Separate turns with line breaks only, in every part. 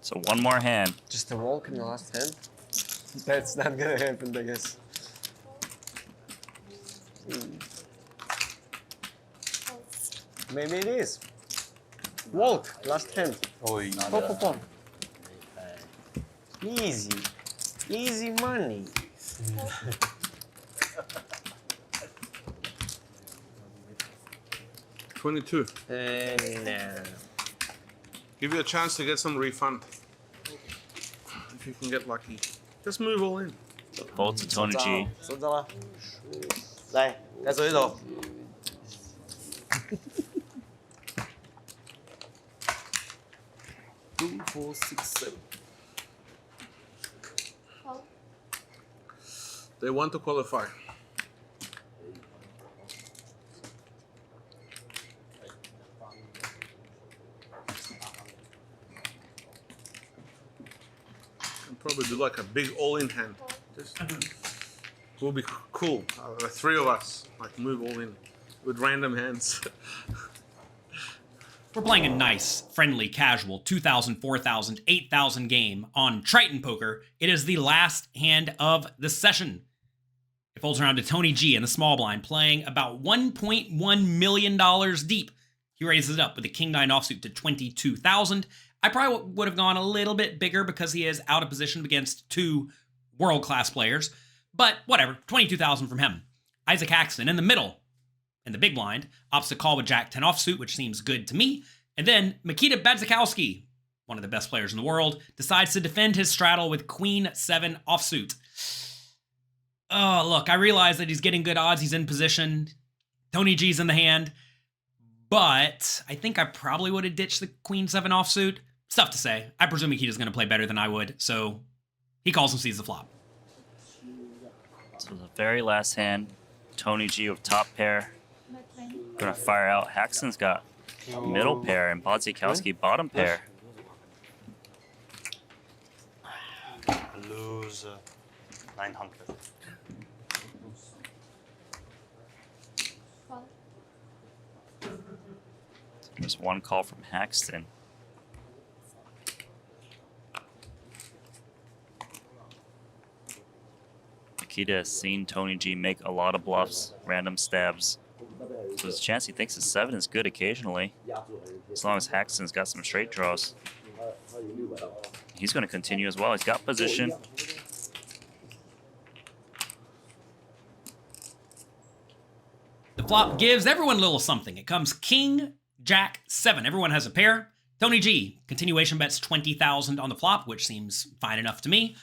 So one more hand.
Just a walk in the last hand? That's not gonna happen, I guess. Maybe it is. Walk, last hand.
Oi.
Pop, pop, pop. Easy. Easy money.
22.
No.
Give you a chance to get some refund. If you can get lucky. Just move all in.
Fold to Tony G.
쏜잖아. Đây, cái dưới rồi. Two, four, six, seven.
They want to qualify. Probably do like a big all-in hand. Just will be cool. The three of us like move all in with random hands.
We're playing a nice, friendly, casual 2,000, 4,000, 8,000 game on Triton Poker. It is the last hand of the session. It folds around to Tony G in the small blind, playing about $1.1 million deep. He raises it up with the King-9 offsuit to 22,000. I probably would have gone a little bit bigger because he is out of position against two world-class players. But whatever, 22,000 from him. Isaac Haxton in the middle, in the big blind, opts to call with Jack-10 offsuit, which seems good to me. And then Mikita Badziakouski, one of the best players in the world, decides to defend his straddle with Queen-7 offsuit. Oh, look, I realize that he's getting good odds. He's in position. Tony G's in the hand. But I think I probably would have ditched the Queen-7 offsuit. It's tough to say. I presume Mikita's going to play better than I would, so he calls and sees the flop.
So the very last hand, Tony G with top pair. Gonna fire out. Haxton's got middle pair and Badziakouski bottom pair.
Lose 900.
There's one call from Haxton. Mikita has seen Tony G make a lot of bluffs, random stabs. So there's a chance he thinks his 7 is good occasionally, as long as Haxton's got some straight draws. He's going to continue as well. He's got position.
The flop gives everyone a little something. It comes King, Jack, 7. Everyone has a pair. Tony G, continuation bets 20,000 on the flop, which seems fine enough to me.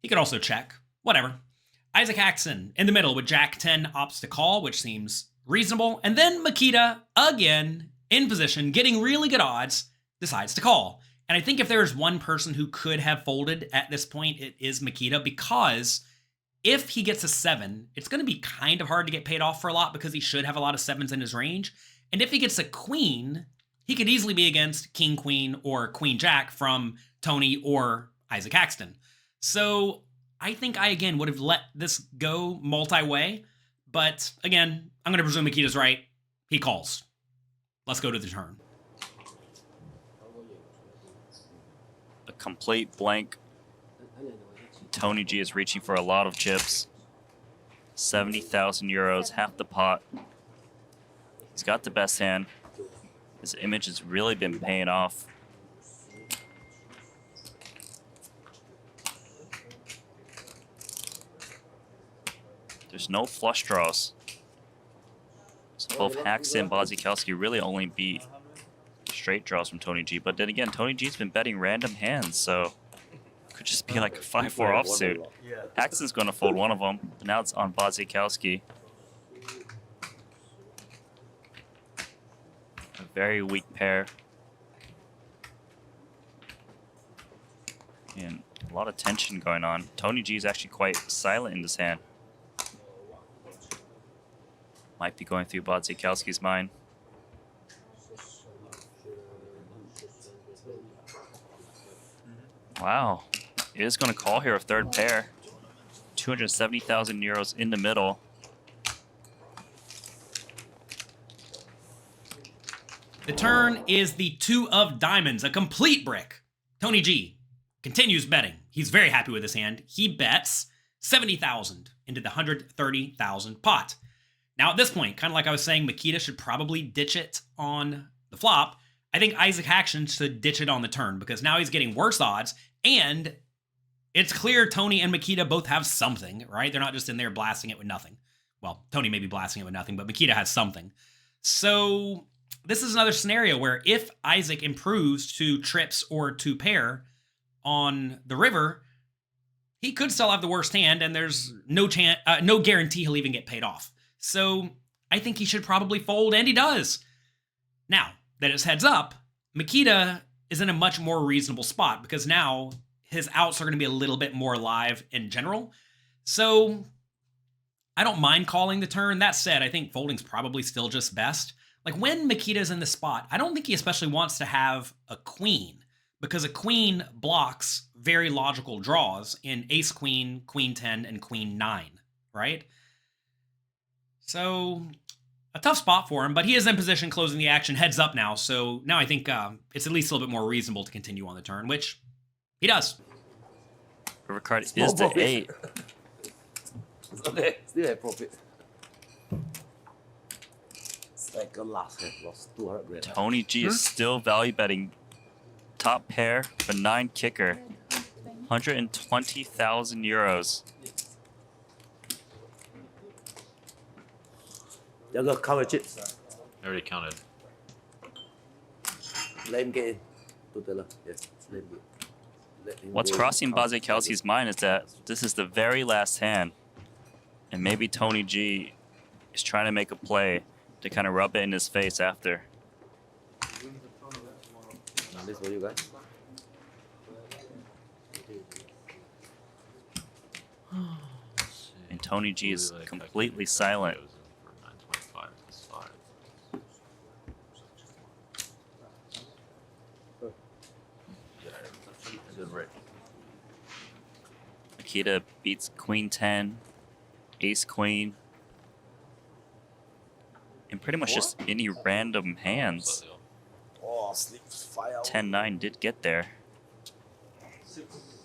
He could also check. Whatever. Isaac Haxton in the middle with Jack-10 opts to call, which seems reasonable. And then Mikita, again, in position, getting really good odds, decides to call. And I think if there is one person who could have folded at this point, it is Mikita, because if he gets a 7, it's going to be kind of hard to get paid off for a lot because he should have a lot of 7s in his range. And if he gets a queen, he could easily be against King Queen or Queen Jack from Tony or Isaac Haxton. So I think I, again, would have let this go multi-way. But again, I'm going to presume Mikita's right. He calls. Let's go to the turn.
A complete blank. Tony G is reaching for a lot of chips. 70,000 euros, half the pot. He's got the best hand. His image has really been paying off. There's no flush draws. So both Haxton and Badziakouski really only beat straight draws from Tony G. But then again, Tony G's been betting random hands, so could just be like a 5-4 offsuit. Haxton's going to fold one of them. But now it's on Badziakouski. A very weak pair. And a lot of tension going on. Tony G is actually quite silent in this hand. Might be going through Badziakouski's mind. Wow. It is going to call here a third pair. 270,000 euros in the middle.
The turn is the 2 of diamonds, a complete brick. Tony G continues betting. He's very happy with his hand. He bets 70,000 into the 130,000 pot. Now at this point, kind of like I was saying, Mikita should probably ditch it on the flop. I think Isaac Haction should ditch it on the turn because now he's getting worse odds, and it's clear Tony and Mikita both have something, right? They're not just in there blasting it with nothing. Well, Tony may be blasting it with nothing, but Mikita has something. So this is another scenario where if Isaac improves to trips or to pair on the river, he could still have the worst hand, and there's no guarantee he'll even get paid off. So I think he should probably fold, and he does. Now that it's heads up, Mikita is in a much more reasonable spot because now his outs are going to be a little bit more live in general. So I don't mind calling the turn. That said, I think folding's probably still just best. Like when Mikita's in the spot, I don't think he especially wants to have a queen because a queen blocks very logical draws in ace queen, queen 10, and queen 9, right? So a tough spot for him, but he is in position closing the action heads up now. So now I think it's at least a little bit more reasonable to continue on the turn, which he does.
River card is the 8.
Okay, still have profit. Second last hand lost 200 grand.
Tony G is still value betting top pair for 9 kicker. 120,000 euros.
Y'all got cover chips.
I already counted.
Let him get in. To the left. Yes, let him get. Let him
What's
go in.
crossing Badziakouski's mind is that this is the very last hand, and maybe Tony G is trying to make a play to kind of rub it in his face after.
Now this for you guys.
And Tony G is completely silent.
For 925 plus 5.
Good break.
Mikita beats queen 10, ace queen, and pretty much just any random hands.
Oh, sleep 5 hours.
10-9 did get there.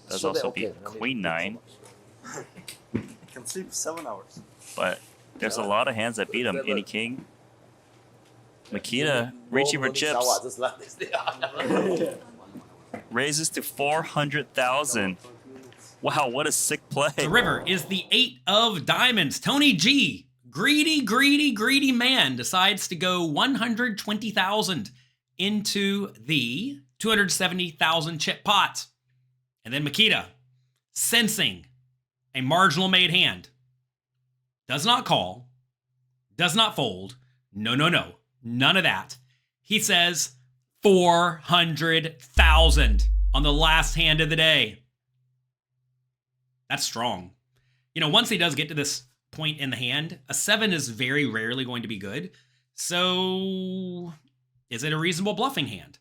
Does also beat queen 9,
I can sleep 7 hours.
but there's a lot of hands that beat him. Any king. Makita reaching for chips.
Just like this.
Raises to 400,000. Wow, what a sick play.
The river is the 8 of diamonds. Tony G, greedy, greedy, greedy man, decides to go 120,000 into the 270,000 chip pot. And then Mikita, sensing a marginal made hand, does not call, does not fold. No, no, no. None of that. He says 400,000 on the last hand of the day. That's strong. You know, once he does get to this point in the hand, a 7 is very rarely going to be good. So, is it a reasonable bluffing hand?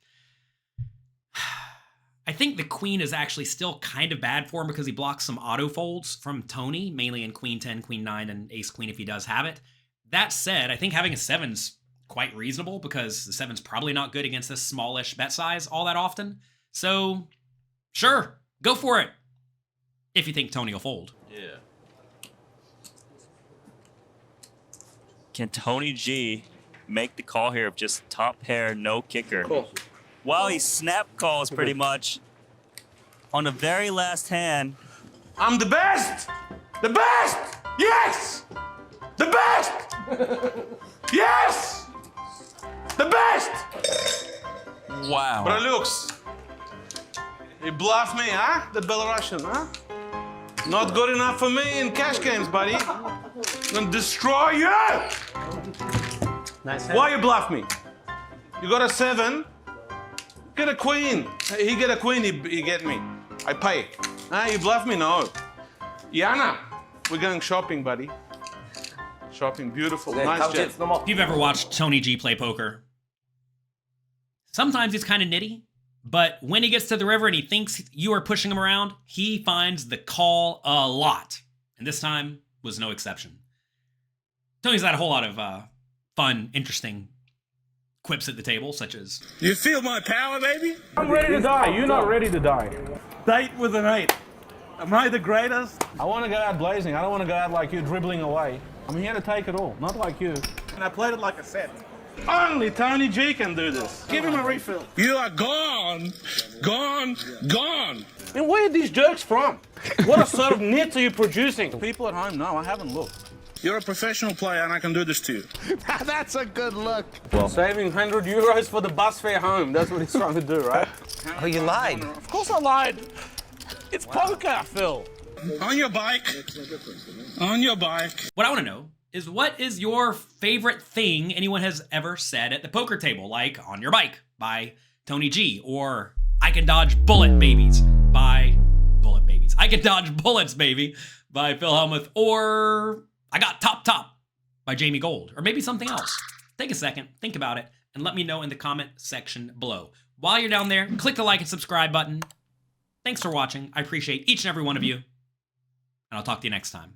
I think the queen is actually still kind of bad for him because he blocks some auto folds from Tony, mainly in queen 10, queen 9, and ace queen if he does have it. That said, I think having a 7's quite reasonable because the 7's probably not good against this smallish bet size all that often. So, sure, go for it. If you think Tony will fold.
Yeah.
Can Tony G make the call here of just top pair, no kicker?
Cool.
Wow, he snap calls pretty much on the very last hand.
I'm the best! The best! Yes! The best! Yes! The best!
Wow.
But looks, you bluff me, huh? The Belarusian, huh? Not good enough for me in cash games, buddy. I'm gonna destroy you!
Nice.
Why you bluff me? You got a 7, get a queen. He get a queen, he get me. I pay. Ah, you bluff me? No. Yana, we're going shopping, buddy. Shopping, beautiful, nice jet.
No more.
If you've ever watched Tony G play poker, sometimes he's kind of nitty, but when he gets to the river and he thinks you are pushing him around, he finds the call a lot. And this time was no exception. Tony's had a whole lot of fun, interesting quips at the table, such as,
You feel my power, baby?
I'm ready to die. You're not ready to die. Date with an 8. Am I the greatest? I want to go out blazing. I don't want to go out like you dribbling away. I'm here to take it all, not like you. And I played it like a set. Only Tony G can do this. Give him a refill.
You are gone, gone, gone.
And where are these jerks from? What sort of nits are you producing? People at home, no, I haven't looked.
You're a professional player and I can do this to you.
That's a good look. Saving 100 euros for the bus fare home. That's what he's trying to do, right?
Oh, you lied.
Of course I lied. It's poker, Phil.
On your bike. On your bike.
what I want to know is, what is your favorite thing anyone has ever said at the poker table? Like, on your bike by Tony G, or I can dodge bullet babies by Bullet Babies. I can dodge bullets, baby, by Phil Hellmuth, or I got top by Jamie Gold, or maybe something else. Take a second, think about it, and let me know in the comment section below. While you're down there, click the like and subscribe button. Thanks for watching. I appreciate each and every one of you, and I'll talk to you next time.